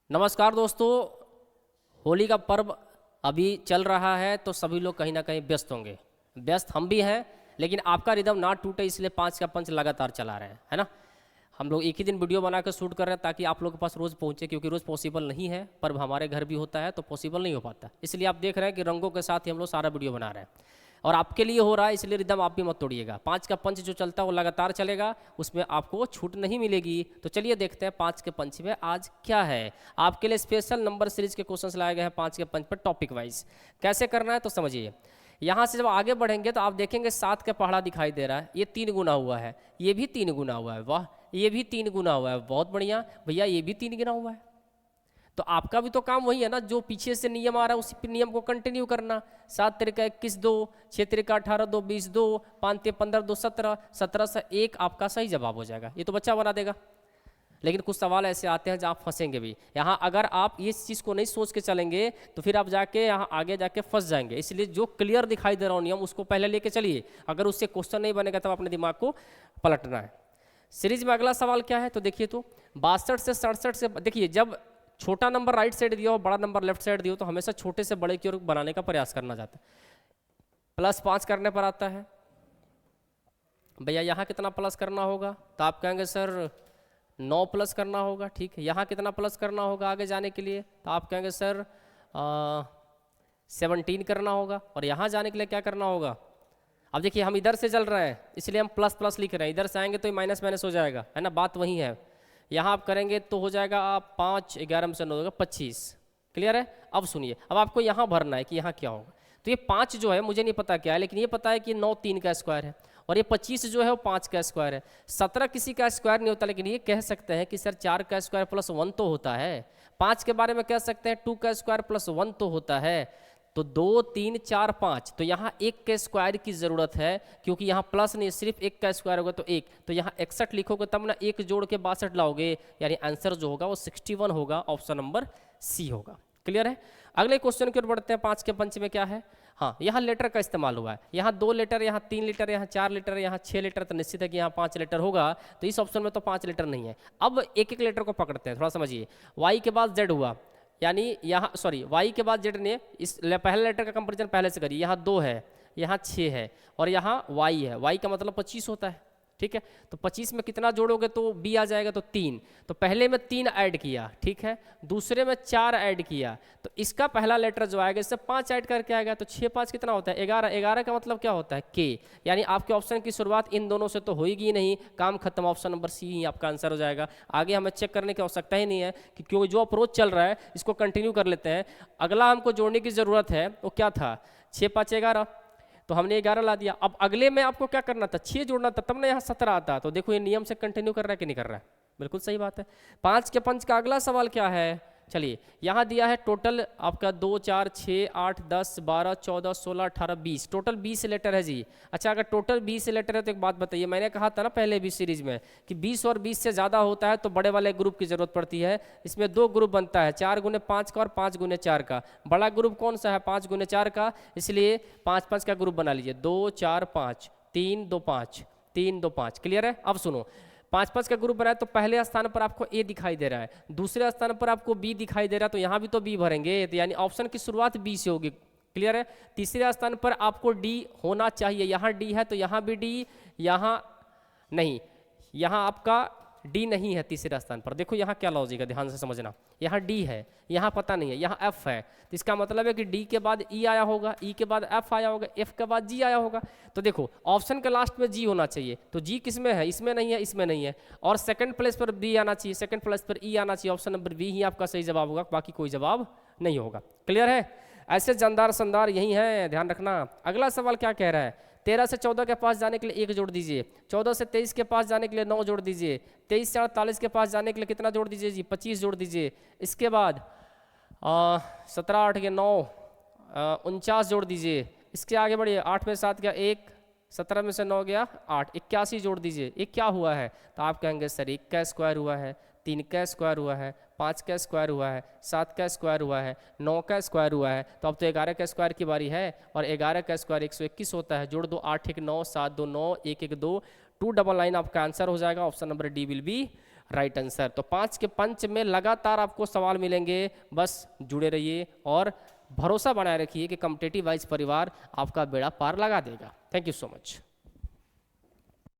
नमस्कार दोस्तों। होली का पर्व अभी चल रहा है तो सभी लोग कहीं ना कहीं व्यस्त होंगे। व्यस्त हम भी हैं, लेकिन आपका रिदम ना टूटे इसलिए 5 का पंच लगातार चला रहे हैं, है ना। हम लोग एक ही दिन वीडियो बना कर शूट कर रहे हैं ताकि आप लोगों के पास रोज़ पहुंचे, क्योंकि रोज़ पॉसिबल नहीं है। पर्व हमारे घर भी होता है तो पॉसिबल नहीं हो पाता, इसलिए आप देख रहे हैं कि रंगों के साथ ही हम लोग सारा वीडियो बना रहे हैं और आपके लिए हो रहा है, इसलिए रिदम आप भी मत तोड़िएगा। 5 का पंच जो चलता है वो लगातार चलेगा, उसमें आपको छूट नहीं मिलेगी। तो चलिए देखते हैं 5 के पंच में आज क्या है। आपके लिए स्पेशल नंबर सीरीज के क्वेश्चंस लाए गए हैं 5 के पंच पर टॉपिक वाइज। कैसे करना है तो समझिए। यहाँ से जब आगे बढ़ेंगे तो आप देखेंगे 7 का पहाड़ा दिखाई दे रहा है, ये 3 गुना हुआ है, ये भी 3 गुना हुआ है, वाह, ये भी 3 गुना हुआ है, बहुत बढ़िया भैया, ये भी 3 गुना हुआ है। तो आपका भी तो काम वही है ना, जो पीछे से नियम आ रहा है उसी नियम को कंटिन्यू करना। 7 तिरका 21 2, 6 तिरका 18 2, 20 2, 5 ते 15 2 17, 17 से 1 आपका सही जवाब हो जाएगा। ये तो बच्चा बना देगा। लेकिन कुछ सवाल ऐसे आते हैं जहाँ आप फंसेंगे भी। यहाँ अगर आप इस चीज़ को नहीं सोच के चलेंगे तो फिर आप जाके यहाँ आगे जाके फंस जाएंगे। इसलिए जो क्लियर दिखाई दे रहा हो नियम उसको पहले लेके चलिए। अगर उससे क्वेश्चन नहीं बनेगा तब अपने दिमाग को पलटना है। सीरीज में अगला सवाल क्या है तो देखिए, तो 62 से 67 से देखिए, जब छोटा नंबर राइट साइड दिया हो, बड़ा नंबर लेफ्ट साइड दिया हो, तो हमेशा छोटे से बड़े की ओर बनाने का प्रयास करना चाहता है। +5 करने पर आता है भैया, यहाँ कितना प्लस करना होगा तो आप कहेंगे सर 9 प्लस करना होगा। ठीक है, यहाँ कितना प्लस करना होगा आगे जाने के लिए तो आप कहेंगे सर 17 करना होगा। और यहाँ जाने के लिए क्या करना होगा। अब देखिए, हम इधर से चल रहे हैं इसलिए हम प्लस प्लस लिख रहे हैं, इधर से आएंगे तो माइनस माइनस हो जाएगा, है ना, बात वही है। यहाँ आप करेंगे तो हो जाएगा आप 5 11 में से 9 होगा 25। क्लियर है। अब सुनिए, अब आपको यहाँ भरना है कि यहाँ क्या होगा। तो ये 5 जो है मुझे नहीं पता क्या है, लेकिन ये पता है कि 9 3 का स्क्वायर है, और ये 25 जो है वो 5 का स्क्वायर है। 17 किसी का स्क्वायर नहीं होता, लेकिन ये कह सकते हैं कि सर 4 का स्क्वायर प्लस 1 तो होता है। 5 के बारे में कह सकते हैं 2 का स्क्वायर प्लस 1 तो होता है। तो 2 3 4 5, तो यहाँ 1 के स्क्वायर की ज़रूरत है, क्योंकि यहाँ प्लस नहीं, सिर्फ 1 का स्क्वायर होगा तो 1। तो यहाँ 61 लिखोगे तब ना 1 जोड़ के 62 लाओगे, यानी आंसर जो होगा वो 61 होगा। ऑप्शन नंबर सी होगा। क्लियर है। अगले क्वेश्चन की ओर बढ़ते हैं। 5 के पंच में क्या है। हाँ, यहाँ लेटर का इस्तेमाल हुआ है। यहाँ 2 लीटर, यहाँ 3 लीटर, यहाँ 4 लीटर, यहाँ 6 लीटर, तो निश्चित है कि यहाँ 5 लीटर होगा। तो इस ऑप्शन में तो 5 लीटर नहीं है। अब एक एक लीटर को पकड़ते हैं, थोड़ा समझिए। वाई के बाद जेड हुआ, यानी यहाँ सॉरी वाई के बाद जेड ने इस पहले लेटर का कंपेरिजन पहले से करिए। यहाँ 2 है, यहाँ 6 है, और यहाँ वाई है। वाई का मतलब 25 होता है। ठीक है, तो 25 में कितना जोड़ोगे तो बी आ जाएगा, तो 3। तो पहले में 3 ऐड किया, ठीक है, दूसरे में 4 ऐड किया, तो इसका पहला लेटर जो आएगा इससे 5 ऐड करके आएगा, तो 6 5 कितना होता है 11। 11 का मतलब क्या होता है के, यानी आपके ऑप्शन की शुरुआत इन दोनों से तो होगी ही नहीं, काम खत्म। ऑप्शन नंबर सी ही आपका आंसर हो जाएगा। आगे हमें चेक करने की आवश्यकता ही नहीं है कि क्यों, जो अप्रोच चल रहा है इसको कंटिन्यू कर लेते हैं। अगला हमको जोड़ने की ज़रूरत है, वो क्या था, 6 5 11, तो हमने 11 ला दिया। अब अगले में आपको क्या करना था, 6 जोड़ना था, तब ना यहाँ 17 आता। तो देखो ये नियम से कंटिन्यू कर रहा है कि नहीं कर रहा है, बिल्कुल सही बात है। 5 के पंच का अगला सवाल क्या है, चलिए यहाँ दिया है टोटल आपका 2 4 6 8 10 12 14 16 18 20, टोटल 20 लेटर है जी। अच्छा, अगर टोटल 20 लेटर है तो एक बात बताइए, मैंने कहा था ना पहले भी सीरीज में कि 20 और 20 से ज़्यादा होता है तो बड़े वाले ग्रुप की ज़रूरत पड़ती है। इसमें 2 ग्रुप बनता है, 4 गुने 5 का और 5 गुने 4 का। बड़ा ग्रुप कौन सा है, 5 गुने 4 का, इसलिए 5 5 का ग्रुप बना लीजिए। 2 4 5 3 2 5 3 2 5। क्लियर है। अब सुनो, 5 5 का ग्रुप बनाया तो पहले स्थान पर आपको ए दिखाई दे रहा है, दूसरे स्थान पर आपको बी दिखाई दे रहा है, तो यहाँ भी तो बी भरेंगे, तो यानी ऑप्शन की शुरुआत बी से होगी। क्लियर है। तीसरे स्थान पर आपको डी होना चाहिए, यहाँ डी है तो यहाँ भी डी, यहाँ नहीं, यहाँ आपका डी नहीं है तीसरे स्थान पर। देखो यहाँ क्या लॉजिक है, ध्यान से समझना। यहाँ डी है, यहाँ पता नहीं है, यहाँ एफ है, तो इसका मतलब है कि डी के बाद ई आया होगा, ई के बाद एफ आया होगा, एफ के बाद जी आया होगा। तो देखो ऑप्शन के लास्ट में जी होना चाहिए, तो जी किस में है, इसमें नहीं है, इसमें नहीं है। और सेकंड प्लेस पर बी आना चाहिए, सेकंड प्लेस पर ई आना चाहिए। ऑप्शन नंबर बी ही आपका सही जवाब होगा, बाकी कोई जवाब नहीं होगा। क्लियर है। ऐसे जानदार संदार यही है, ध्यान रखना। अगला सवाल क्या कह रहा है, 13 से 14 के पास जाने के लिए 1 जोड़ दीजिए, 14 से 23 के पास जाने के लिए 9 जोड़ दीजिए, 23 से 48 के पास जाने के लिए कितना जोड़ दीजिए जी, 25 जोड़ दीजिए। इसके बाद 17 8 के 9 49 जोड़ दीजिए। इसके आगे बढ़िए, 8 में 7 गया 1, 17 में से 9 गया 8, 81 जोड़ दीजिए। ये क्या हुआ है, तो आप कहेंगे सर 1 का स्क्वायर हुआ है, 3 का स्क्वायर हुआ है, 5 का स्क्वायर हुआ है, 7 का स्क्वायर हुआ है, 9 का स्क्वायर हुआ है, तो अब तो 11 का स्क्वायर की बारी है, और 11 का स्क्वायर 121 होता है। जोड़ दो, 8 1 9 7 2 9 1 1 2 2 डबल 9 आपका आंसर हो जाएगा। Option number D will be right answer. तो 5 के पंच में लगातार आपको सवाल मिलेंगे, बस जुड़े रहिए और भरोसा बनाए रखिए कि कॉम्पिटिटिव वाइज परिवार आपका बेड़ा पार लगा देगा। Thank you so much.